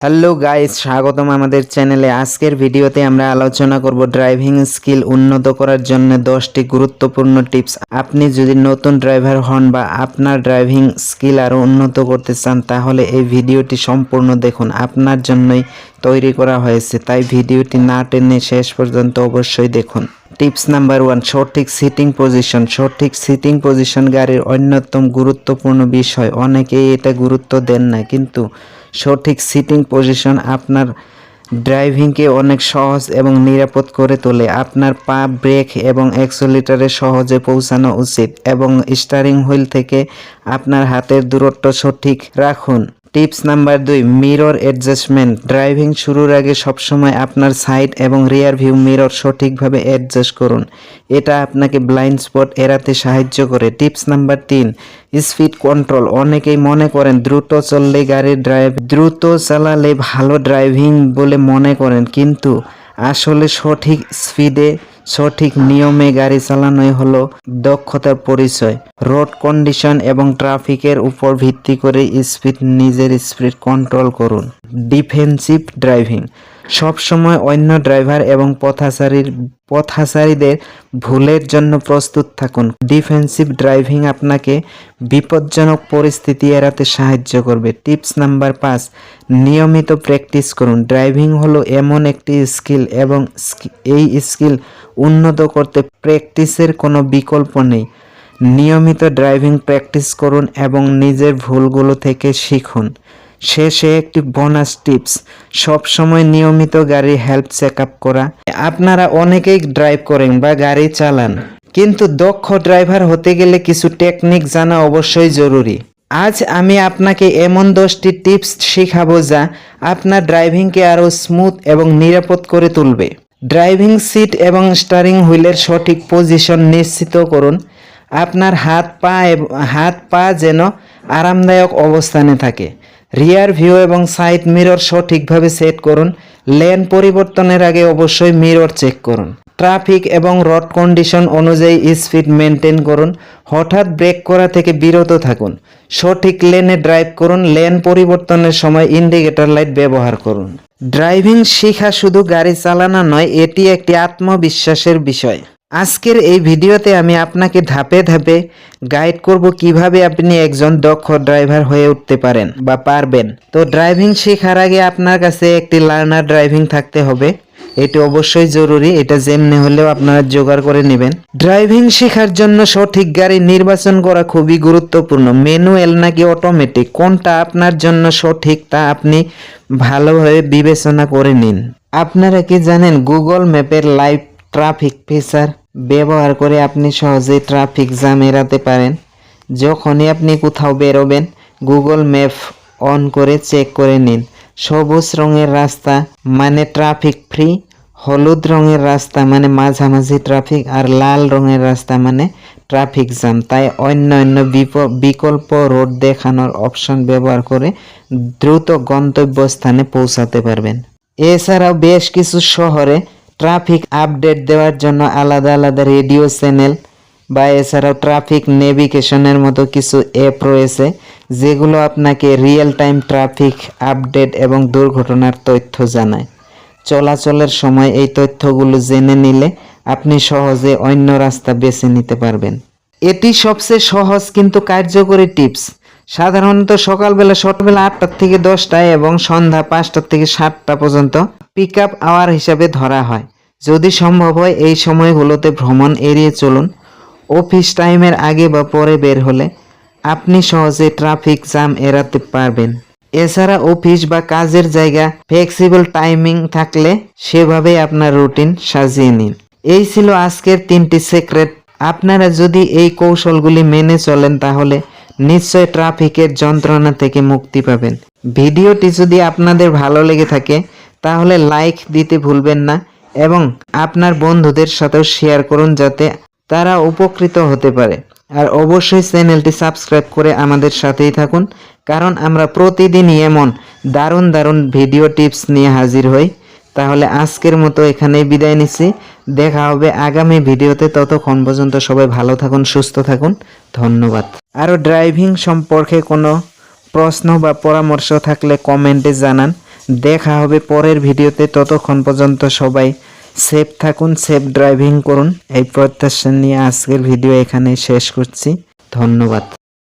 Hello guys, স্বাগতম আমাদের চ্যানেলে। আজকের ভিডিওতে আমরা আলোচনা করব ড্রাইভিং স্কিল উন্নত করার জন্য 10টি গুরুত্বপূর্ণ টিপস। আপনি যদি নতুন ড্রাইভার হন বা আপনার ড্রাইভিং স্কিল আরও উন্নত করতে চান, তাহলে এই ভিডিওটি সম্পূর্ণ দেখুন। আপনার জন্যই তৈরি করা হয়েছে, তাই ভিডিওটি না টেনে শেষ পর্যন্ত অবশ্যই দেখুন। টিপস নাম্বার 1, সঠিক সিটিং পজিশন। সঠিক সিটিং পজিশন গাড়ির অন্যতম গুরুত্বপূর্ণ বিষয়। অনেকেই এটা গুরুত্ব দেন না, কিন্তু সঠিক সিটিং পজিশন আপনার ড্রাইভিংকে অনেক সহজ এবং নিরাপদ করে তোলে। আপনার পা ব্রেক এবং অ্যাক্সেলেটরে সহজে পৌঁছানো উচিত এবং স্টিয়ারিং হুইল থেকে আপনার হাতের দূরত্ব সঠিক রাখুন। Tips number 2, mirror adjustment. Driving শুরুর আগে সবসময় আপনার সাইড এবং রিয়ার ভিউ মিরর সঠিকভাবে অ্যাডজাস্ট করুন। এটা আপনাকে ব্লাইন্ড স্পট এড়াতে সাহায্য করে। Tips number 3, speed control. অনেকেই মনে করেন দ্রুত চালালে ভালো ড্রাইভিং বলে মনে করেন, কিন্তু আসলে সঠিক স্পিডে সঠিক নিয়মে গাড়ি চালানোই হলো দক্ষতার পরিচয়। রোড কন্ডিশন এবং ট্রাফিকের উপর ভিত্তি করে নিজের স্পিড কন্ট্রোল করুন। Defensive driving. সবসময় অন্য ড্রাইভার এবং পথচারীদের ভুলের জন্য প্রস্তুত থাকুন। ডিফেন্সিভ ড্রাইভিং আপনাকে বিপজ্জনক পরিস্থিতি এড়াতে সাহায্য করবে। টিপস নাম্বার 5, নিয়মিত প্র্যাকটিস করুন। ড্রাইভিং হলো এমন একটি স্কিল এবং এই স্কিল উন্নত করতে প্র্যাকটিসের কোনো বিকল্প নেই। নিয়মিত ড্রাইভিং প্র্যাকটিস করুন এবং নিজের ভুলগুলো থেকে শিখুন। শেষে একটি বোনাস টিপস, সবসময় নিয়মিত গাড়ি হেলথ চেক আপ করা। আপনারা অনেকেই ড্রাইভ করেন বা গাড়ি চালান, কিন্তু দক্ষ ড্রাইভার হতে গেলে কিছু টেকনিক জানা অবশ্যই জরুরি। আজ আমি আপনাকে এমন 10টি টিপস শেখাবো যা আপনার ড্রাইভিংকে আরও স্মুথ এবং নিরাপদ করে তুলবে। ড্রাইভিং সিট এবং স্টিয়ারিং হুইলের সঠিক পজিশন নিশ্চিত করুন। আপনার হাত পা যেন আরামদায়ক অবস্থানে থাকে। রিয়ার ভিউ এবং সাইড মিরর সঠিকভাবে সেট করুন। লেন পরিবর্তনের আগে অবশ্যই মিরর চেক করুন। ট্রাফিক এবং রোড কন্ডিশন অনুযায়ী স্পিড মেনটেন করুন। হঠাৎ ব্রেক করা থেকে বিরত থাকুন। সঠিক লেনে ড্রাইভ করুন। লেন পরিবর্তনের সময় ইন্ডিকেটর লাইট ব্যবহার করুন। ড্রাইভিং শেখা শুধু গাড়ি চালানো নয়, এটি একটি আত্মবিশ্বাসের বিষয়। আজকের এই ভিডিওতে আমি আপনাকে ধাপে ধাপে গাইড করব কিভাবে আপনি একজন দক্ষ ড্রাইভার হয়ে উঠতে পারেন বা পারবেন। তো ড্রাইভিং শেখার আগে আপনার কাছে একটি লার্নার ড্রাইভিং থাকতে হবে। এটি অবশ্যই জরুরি। এটা যেমনি হলেও আপনারা জোগাড় করে নেবেন। ড্রাইভিং শেখার জন্য সঠিক গাড়ি নির্বাচন করা খুবই গুরুত্বপূর্ণ। ম্যানুয়াল নাকি অটোমেটিক, কোনটা আপনার জন্য সঠিক তা আপনি ভালোভাবে বিবেচনা করে নিন। আপনারা কি জানেন, গুগল ম্যাপের লাইভ ট্রাফিক ফিচার ব্যবহার করে আপনি সহজেই ট্রাফিক জ্যাম এড়াতে পারেন। যখনই আপনি কোথাও বেরোবেন, গুগল ম্যাপ অন করে চেক করে নিন। সবুজ রঙের রাস্তা মানে ট্রাফিক ফ্রি, হলুদ রঙের রাস্তা মানে মাঝামাঝি ট্রাফিক, আর লাল রঙের রাস্তা মানে ট্রাফিক জ্যাম। তাই অন্য বিকল্প রোড দেখানোর অপশন ব্যবহার করে দ্রুত গন্তব্যস্থানে পৌঁছাতে পারবেন। এছাড়াও বেশ কিছু শহরে ট্রাফিক আপডেট দেওয়ার জন্য আলাদা আলাদা রেডিও চ্যানেল বা এছাড়াও ট্রাফিক নেভিগেশনের মতো কিছু অ্যাপ রয়েছে, যেগুলো আপনাকে রিয়েল টাইম ট্রাফিক আপডেট এবং দুর্ঘটনার তথ্য জানায়। চলাচলের সময় এই তথ্যগুলো জেনে নিলে আপনি সহজে অন্য রাস্তা বেছে নিতে পারবেন। এটি সবচেয়ে সহজ কিন্তু কার্যকরী টিপস। সাধারণত সকালবেলা 8টা থেকে 10টা এবং সন্ধ্যা 5টা থেকে 7টা পর্যন্ত পিক আপ আওয়ার হিসাবে ধরা হয়। যদি সম্ভব হয় এই সময়গুলোতে ভ্রমণ এড়িয়ে চলুন। অফিস টাইমের আগে বা পরে বের হলে আপনি সহজে ট্রাফিক জ্যাম এড়াতে পারবেন। এছাড়া অফিস বা কাজের জায়গা ফ্লেক্সিবল টাইমিং থাকলে সেভাবেই আপনার রুটিন সাজিয়ে নিন। এই ছিল আজকের 3টি সিক্রেট। আপনারা যদি এই কৌশলগুলি মেনে চলেন, তাহলে নিশ্চয় ট্রাফিকের যন্ত্রণা থেকে মুক্তি পাবেন। ভিডিওটি যদি আপনাদের ভালো লেগে থাকে, তাহলে লাইক দিতে ভুলবেন না এবং আপনার বন্ধুদের সাথেও শেয়ার করুন, যাতে তারা উপকৃত হতে পারে। আর অবশ্যই চ্যানেলটি সাবস্ক্রাইব করে আমাদের সাথেই থাকুন, কারণ আমরা প্রতিদিনই এমন দারুণ দারুণ ভিডিও টিপস নিয়ে হাজির হই। তাহলে আজকের মতো এখানেই বিদায় নিচ্ছি। দেখা হবে আগামী ভিডিওতে। ততক্ষণ পর্যন্ত সবাই ভালো থাকুন, সুস্থ থাকুন। ধন্যবাদ। আরও ড্রাইভিং সম্পর্কে কোনো প্রশ্ন বা পরামর্শ থাকলে কমেন্টে জানান। দেখা হবে পরের ভিডিওতে। ততক্ষণ পর্যন্ত সবাই সেফ থাকুন, সেফ ড্রাইভিং করুন, এই প্রত্যাশা নিয়ে আজকের ভিডিও এখানেই শেষ করছি। ধন্যবাদ।